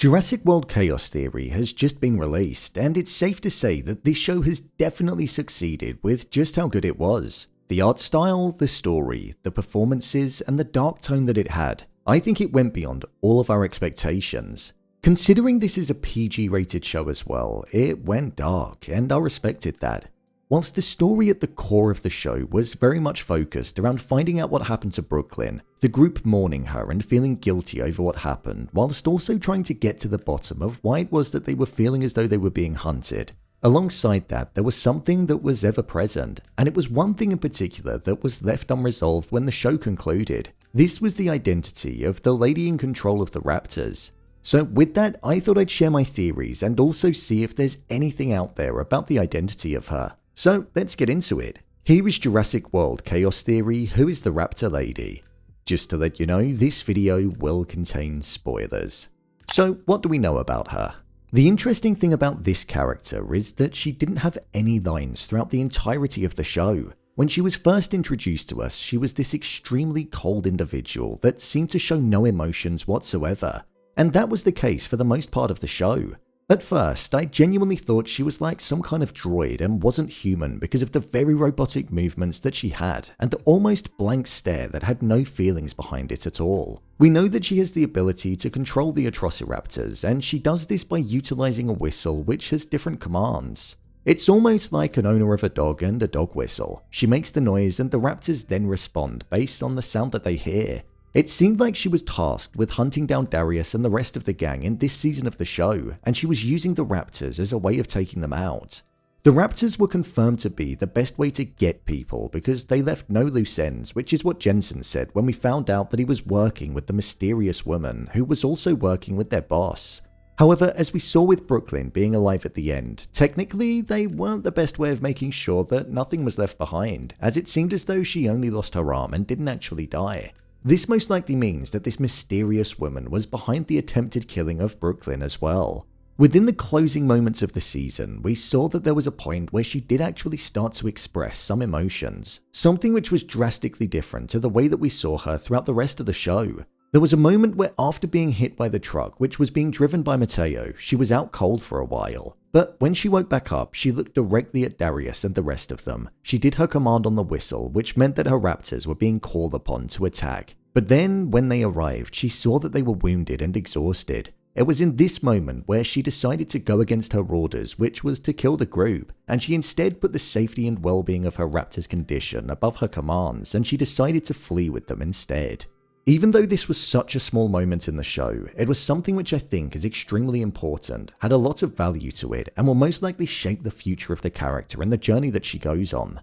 Jurassic World Chaos Theory has just been released, and it's safe to say that this show has definitely succeeded with just how good it was. The art style, the story, the performances, and the dark tone that it had. I think it went beyond all of our expectations. Considering this is a PG-rated show as well, it went dark, and I respected that. Whilst the story at the core of the show was very much focused around finding out what happened to Brooklyn, the group mourning her and feeling guilty over what happened, whilst also trying to get to the bottom of why it was that they were feeling as though they were being hunted. Alongside that, there was something that was ever present, and it was one thing in particular that was left unresolved when the show concluded. This was the identity of the lady in control of the Raptors. So with that, I thought I'd share my theories and also see if there's anything out there about the identity of her. So let's get into it. Here is Jurassic World Chaos Theory, who is the Raptor Lady. Just to let you know, this video will contain spoilers. So what do we know about her? The interesting thing about this character is that she didn't have any lines throughout the entirety of the show. When she was first introduced to us, she was this extremely cold individual that seemed to show no emotions whatsoever. And that was the case for the most part of the show. At first, I genuinely thought she was like some kind of droid and wasn't human because of the very robotic movements that she had and the almost blank stare that had no feelings behind it at all. We know that she has the ability to control the Atrociraptors, and she does this by utilizing a whistle which has different commands. It's almost like an owner of a dog and a dog whistle. She makes the noise and the raptors then respond based on the sound that they hear. It seemed like she was tasked with hunting down Darius and the rest of the gang in this season of the show, and she was using the raptors as a way of taking them out. The raptors were confirmed to be the best way to get people because they left no loose ends, which is what Jensen said when we found out that he was working with the mysterious woman who was also working with their boss. However, as we saw with Brooklyn being alive at the end, technically they weren't the best way of making sure that nothing was left behind, as it seemed as though she only lost her arm and didn't actually die. This most likely means that this mysterious woman was behind the attempted killing of Brooklyn as well. Within the closing moments of the season, we saw that there was a point where she did actually start to express some emotions, something which was drastically different to the way that we saw her throughout the rest of the show. There was a moment where after being hit by the truck which was being driven by Mateo, she was out cold for a while. But when she woke back up, she looked directly at Darius and the rest of them. She did her command on the whistle, which meant that her raptors were being called upon to attack. But then, when they arrived, she saw that they were wounded and exhausted. It was in this moment where she decided to go against her orders, which was to kill the group, and she instead put the safety and well-being of her raptors' condition above her commands, and she decided to flee with them instead. Even though this was such a small moment in the show, it was something which I think is extremely important, had a lot of value to it, and will most likely shape the future of the character and the journey that she goes on.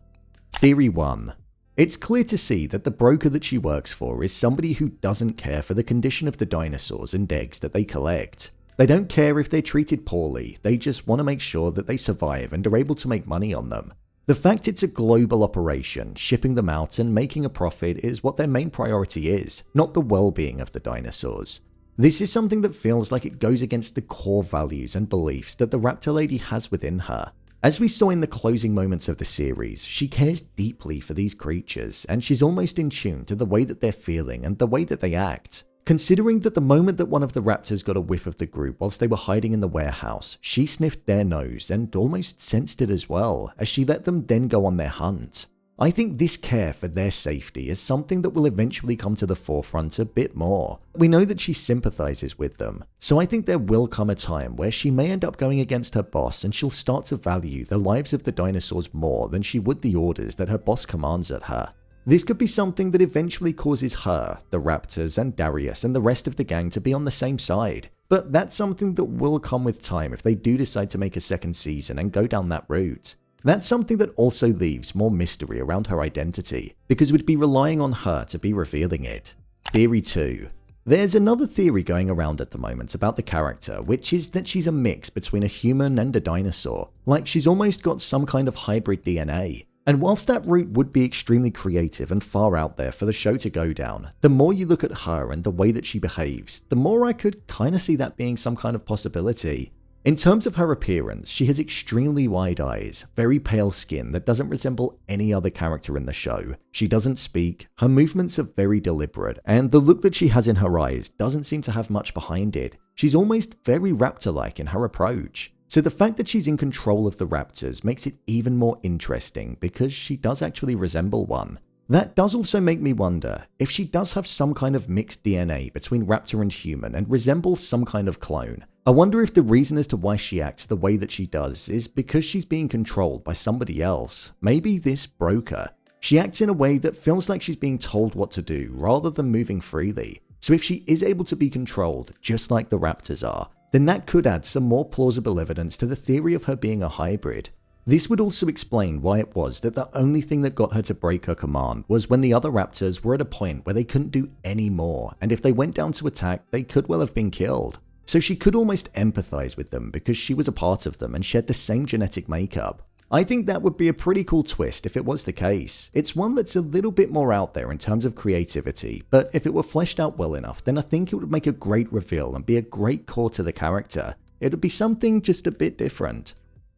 Theory 1. It's clear to see that the broker that she works for is somebody who doesn't care for the condition of the dinosaurs and eggs that they collect. They don't care if they're treated poorly, they just want to make sure that they survive and are able to make money on them. The fact it's a global operation, shipping them out and making a profit is what their main priority is, not the well-being of the dinosaurs. This is something that feels like it goes against the core values and beliefs that the Raptor Lady has within her. As we saw in the closing moments of the series, she cares deeply for these creatures, and she's almost in tune to the way that they're feeling and the way that they act. Considering that the moment that one of the raptors got a whiff of the group whilst they were hiding in the warehouse, she sniffed their nose and almost sensed it as well, as she let them then go on their hunt. I think this care for their safety is something that will eventually come to the forefront a bit more. We know that she sympathizes with them, so I think there will come a time where she may end up going against her boss and she'll start to value the lives of the dinosaurs more than she would the orders that her boss commands at her. This could be something that eventually causes her, the Raptors, and Darius and the rest of the gang to be on the same side. But that's something that will come with time if they do decide to make a second season and go down that route. That's something that also leaves more mystery around her identity, because we'd be relying on her to be revealing it. Theory 2. There's another theory going around at the moment about the character, which is that she's a mix between a human and a dinosaur, like she's almost got some kind of hybrid DNA. And whilst that route would be extremely creative and far out there for the show to go down, the more you look at her and the way that she behaves, the more I could kinda see that being some kind of possibility. In terms of her appearance, she has extremely wide eyes, very pale skin that doesn't resemble any other character in the show. She doesn't speak, her movements are very deliberate, and the look that she has in her eyes doesn't seem to have much behind it. She's almost very raptor-like in her approach. So the fact that she's in control of the raptors makes it even more interesting because she does actually resemble one. That does also make me wonder if she does have some kind of mixed DNA between raptor and human and resembles some kind of clone. I wonder if the reason as to why she acts the way that she does is because she's being controlled by somebody else. Maybe this broker. She acts in a way that feels like she's being told what to do rather than moving freely. So if she is able to be controlled just like the raptors are, then that could add some more plausible evidence to the theory of her being a hybrid. This would also explain why it was that the only thing that got her to break her command was when the other raptors were at a point where they couldn't do any more, and if they went down to attack, they could well have been killed. So she could almost empathize with them because she was a part of them and shared the same genetic makeup. I think that would be a pretty cool twist if it was the case. It's one that's a little bit more out there in terms of creativity, but if it were fleshed out well enough, then I think it would make a great reveal and be a great core to the character. It would be something just a bit different.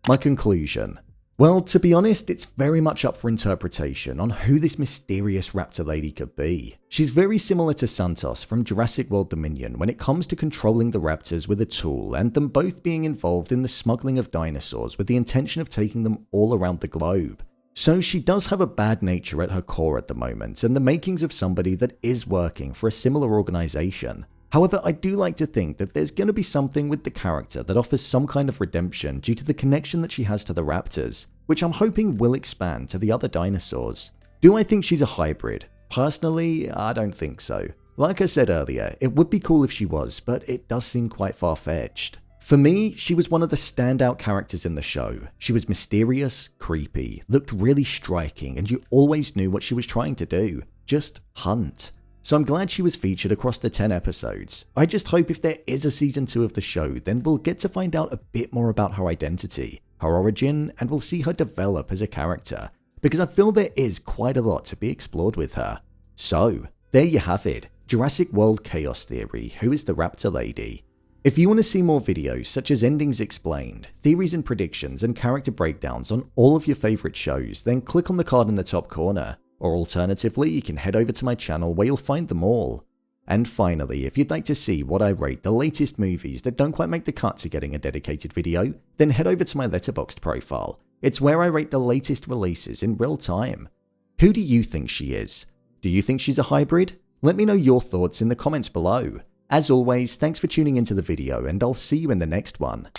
My conclusion. Well, to be honest, it's very much up for interpretation on who this mysterious raptor lady could be. She's very similar to Santos from Jurassic World Dominion when it comes to controlling the raptors with a tool and them both being involved in the smuggling of dinosaurs with the intention of taking them all around the globe. So she does have a bad nature at her core at the moment and the makings of somebody that is working for a similar organization. However, I do like to think that there's going to be something with the character that offers some kind of redemption due to the connection that she has to the raptors, which I'm hoping will expand to the other dinosaurs. Do I think she's a hybrid? Personally, I don't think so. Like I said earlier, it would be cool if she was, but it does seem quite far-fetched. For me, she was one of the standout characters in the show. She was mysterious, creepy, looked really striking, and you always knew what she was trying to do. Just hunt. So I'm glad she was featured across the 10 episodes. I just hope if there is a season 2 of the show, then we'll get to find out a bit more about her identity, her origin, and we'll see her develop as a character, because I feel there is quite a lot to be explored with her. So, there you have it, Jurassic World Chaos Theory, who is the Raptor Lady? If you want to see more videos such as endings explained, theories and predictions, and character breakdowns on all of your favourite shows, then click on the card in the top corner. Or alternatively, you can head over to my channel where you'll find them all. And finally, if you'd like to see what I rate the latest movies that don't quite make the cut to getting a dedicated video, then head over to my Letterboxd profile. It's where I rate the latest releases in real time. Who do you think she is? Do you think she's a hybrid? Let me know your thoughts in the comments below. As always, thanks for tuning into the video and I'll see you in the next one.